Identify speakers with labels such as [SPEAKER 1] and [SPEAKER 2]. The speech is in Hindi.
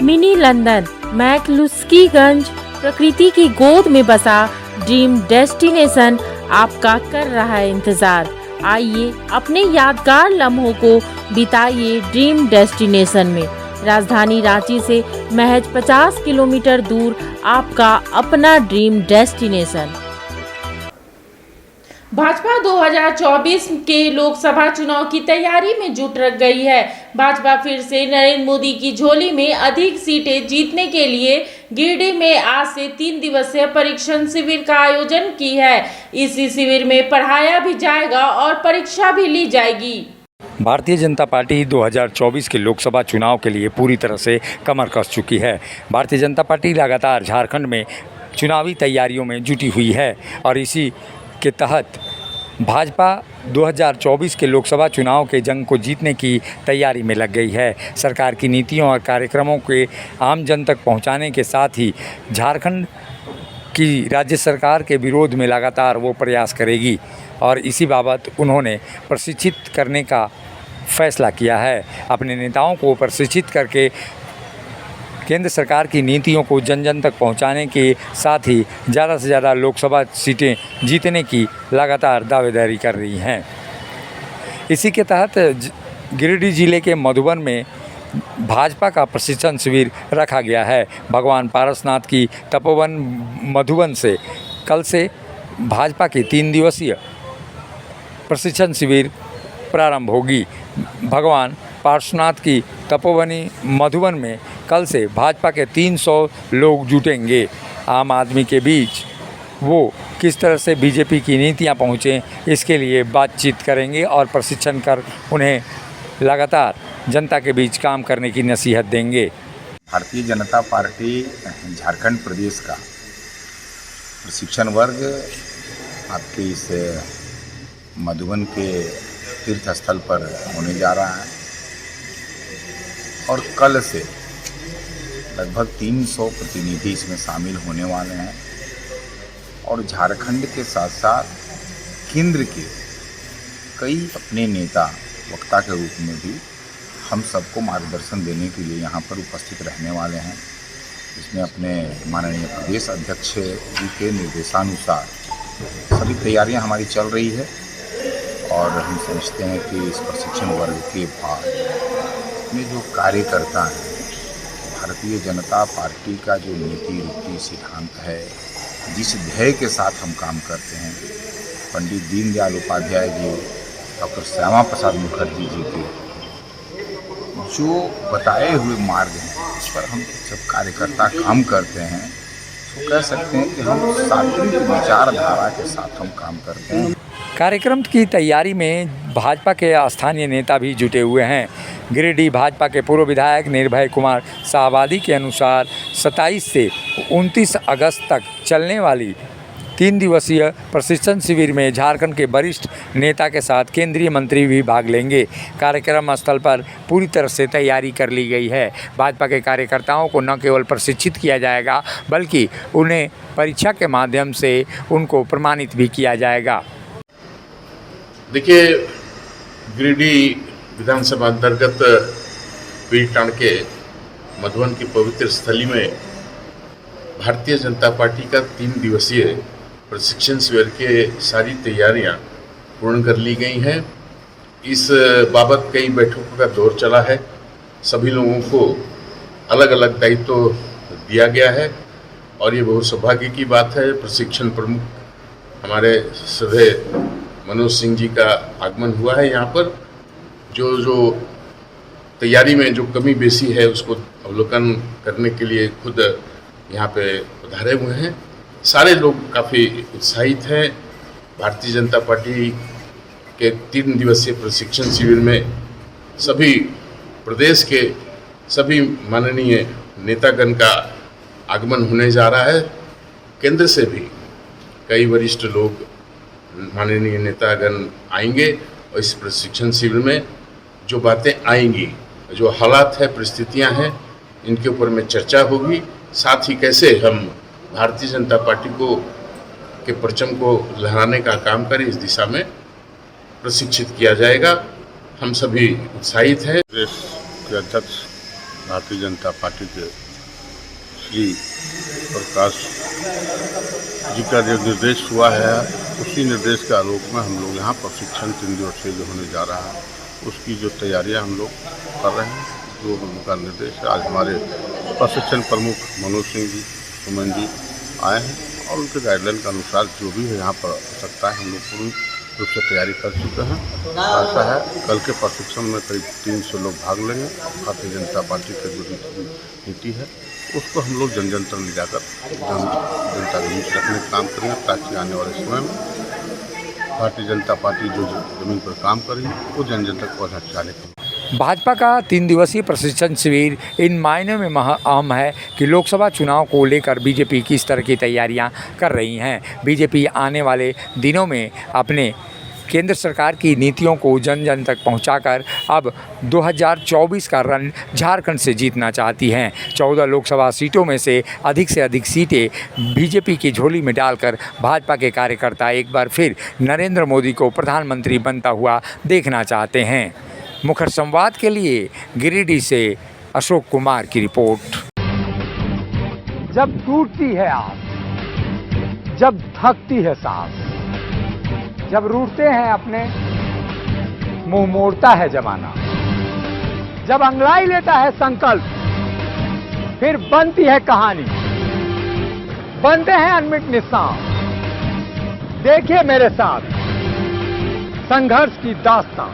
[SPEAKER 1] मिनी लंदन मैक्लुस्कीगंज प्रकृति की गोद में बसा ड्रीम डेस्टिनेशन आपका कर रहा है इंतजार। आइए अपने यादगार लम्हों को बिताइए ड्रीम डेस्टिनेशन में। राजधानी रांची से महज 50 किलोमीटर दूर आपका अपना ड्रीम डेस्टिनेशन। भाजपा 2024 के लोकसभा चुनाव की तैयारी में जुट गई है। भाजपा फिर से नरेंद्र मोदी की झोली में अधिक सीटें जीतने के लिए गिरिडीह में आज से 3 दिवसीय परीक्षण शिविर का आयोजन की है। इसी शिविर में पढ़ाया भी जाएगा और परीक्षा भी ली जाएगी।
[SPEAKER 2] भारतीय जनता पार्टी 2024 के लोकसभा चुनाव के लिए पूरी तरह से कमर कस चुकी है। भारतीय जनता पार्टी लगातार झारखंड में चुनावी तैयारियों में जुटी हुई है और इसी के तहत भाजपा 2024 के लोकसभा चुनाव के जंग को जीतने की तैयारी में लग गई है। सरकार की नीतियों और कार्यक्रमों के आम जन तक पहुंचाने के साथ ही झारखंड की राज्य सरकार के विरोध में लगातार वो प्रयास करेगी और इसी बाबत उन्होंने प्रशिक्षित करने का फैसला किया है। अपने नेताओं को प्रशिक्षित करके केंद्र सरकार की नीतियों को जन जन तक पहुंचाने के साथ ही ज़्यादा से ज़्यादा लोकसभा सीटें जीतने की लगातार दावेदारी कर रही हैं। इसी के तहत गिरिडीह जिले के मधुबन में भाजपा का प्रशिक्षण शिविर रखा गया है। भगवान पारसनाथ की तपोवन मधुबन से कल से भाजपा की 3 दिवसीय प्रशिक्षण शिविर प्रारंभ होगी। भगवान पार्श्वनाथ की तपोवनी मधुबन में कल से भाजपा के 300 लोग जुटेंगे। आम आदमी के बीच वो किस तरह से बीजेपी की नीतियां पहुँचें, इसके लिए बातचीत करेंगे और प्रशिक्षण कर उन्हें लगातार जनता के बीच काम करने की नसीहत देंगे।
[SPEAKER 3] भारतीय जनता पार्टी झारखंड प्रदेश का प्रशिक्षण वर्ग आपके इस मधुबन के तीर्थ स्थल पर होने जा रहा है और कल से लगभग 300 प्रतिनिधि इसमें शामिल होने वाले हैं और झारखंड के साथ साथ केंद्र के कई अपने नेता वक्ता के रूप में भी हम सबको मार्गदर्शन देने के लिए यहाँ पर उपस्थित रहने वाले हैं। इसमें अपने माननीय प्रदेश अध्यक्ष जी के निर्देशानुसार सभी तैयारियां हमारी चल रही है और हम समझते हैं कि इस प्रशिक्षण वर्ग के बाद में जो कार्यकर्ता हैं, भारतीय जनता पार्टी का जो नीति रीति सिद्धांत है, जिस ध्येय के साथ हम काम करते हैं, पंडित दीनदयाल उपाध्याय जी, डॉक्टर श्यामा प्रसाद मुखर्जी जी के जो बताए हुए मार्ग हैं, उस पर हम जब कार्यकर्ता काम करते हैं तो कह सकते हैं कि हम सात्विक विचारधारा के साथ हम काम करते हैं।
[SPEAKER 2] कार्यक्रम की तैयारी में भाजपा के स्थानीय नेता भी जुटे हुए हैं। गिरिडीह भाजपा के पूर्व विधायक निर्भय कुमार शाहबादी के अनुसार 27 से 29 अगस्त तक चलने वाली 3 दिवसीय प्रशिक्षण शिविर में झारखंड के वरिष्ठ नेता के साथ केंद्रीय मंत्री भी भाग लेंगे। कार्यक्रम स्थल पर पूरी तरह से तैयारी कर ली गई है। भाजपा के कार्यकर्ताओं को न केवल प्रशिक्षित किया जाएगा बल्कि उन्हें परीक्षा के माध्यम से उनको प्रमाणित भी किया जाएगा।
[SPEAKER 4] देखिए, गिरिडीह विधानसभा अंतर्गत पीरटांड के मधुबन की पवित्र स्थली में भारतीय जनता पार्टी का 3 दिवसीय प्रशिक्षण शिविर के सारी तैयारियां पूर्ण कर ली गई हैं। इस बाबत कई बैठकों का दौर चला है। सभी लोगों को अलग अलग दायित्व दिया गया है और ये बहुत सौभाग्य की बात है। प्रशिक्षण प्रमुख हमारे सभे मनोज सिंह जी का आगमन हुआ है। यहाँ पर जो तैयारी में जो कमी बेसी है उसको अवलोकन करने के लिए खुद यहाँ पे पधारे हुए हैं। सारे लोग काफ़ी उत्साहित हैं। भारतीय जनता पार्टी के 3 दिवसीय प्रशिक्षण शिविर में सभी प्रदेश के सभी माननीय नेतागण का आगमन होने जा रहा है। केंद्र से भी कई वरिष्ठ लोग माननीय नेतागण आएंगे और इस प्रशिक्षण शिविर में जो बातें आएंगी, जो हालात है, परिस्थितियां हैं, इनके ऊपर में चर्चा होगी। साथ ही कैसे हम भारतीय जनता पार्टी को के परचम को लहराने का काम करें, इस दिशा में प्रशिक्षित किया जाएगा। हम सभी उत्साहित हैं।
[SPEAKER 5] प्रदेश के अध्यक्ष भारतीय जनता पार्टी के श्री प्रकाश जी का जो निर्देश हुआ है, उसी निर्देश के आलोक में हम लोग यहाँ प्रशिक्षण 3 दिवसीय जो होने जा रहा है, उसकी जो तैयारियाँ हम लोग कर रहे हैं, जो उनका निर्देश है। आज हमारे प्रशिक्षण प्रमुख मनोज सिंह जी, सुमन जी आए हैं और उनके गाइडलाइन के अनुसार जो भी है यहाँ पर आवश्यकता है, हम लोग पूरी रूप से तैयारी कर चुके हैं। आशा है कल के प्रशिक्षण में करीब 300 लोग भाग लेंगे। भारतीय जनता पार्टी की जो नीति है उसको हम लोग जन जन तक ले जाकर जनता के बीच रखने का काम करेंगे, ताकि आने वाले समय में भारतीय जनता पार्टी जो जमीन पर काम करेगी वो जन जन तक पहुँचाने।
[SPEAKER 2] भाजपा का 3 दिवसीय प्रशिक्षण शिविर इन मायने में अहम है कि लोकसभा चुनाव को लेकर बीजेपी किस तरह की तैयारियां कर रही हैं। बीजेपी आने वाले दिनों में अपने केंद्र सरकार की नीतियों को जन जन तक पहुंचाकर अब 2024 का रन झारखंड से जीतना चाहती हैं। 14 लोकसभा सीटों में से अधिक सीटें बीजेपी की झोली में डालकर भाजपा के कार्यकर्ता एक बार फिर नरेंद्र मोदी को प्रधानमंत्री बनता हुआ देखना चाहते हैं। मुखर संवाद के लिए गिरिडीह से अशोक कुमार की रिपोर्ट।
[SPEAKER 6] जब टूटती है आस, जब थकती है सांस, जब रूठते हैं अपने, मुंह मोड़ता है जमाना, जब अंगड़ाई लेता है संकल्प, फिर बनती है कहानी, बनते हैं अनमिट निशान। देखिए मेरे साथ संघर्ष की दास्तां।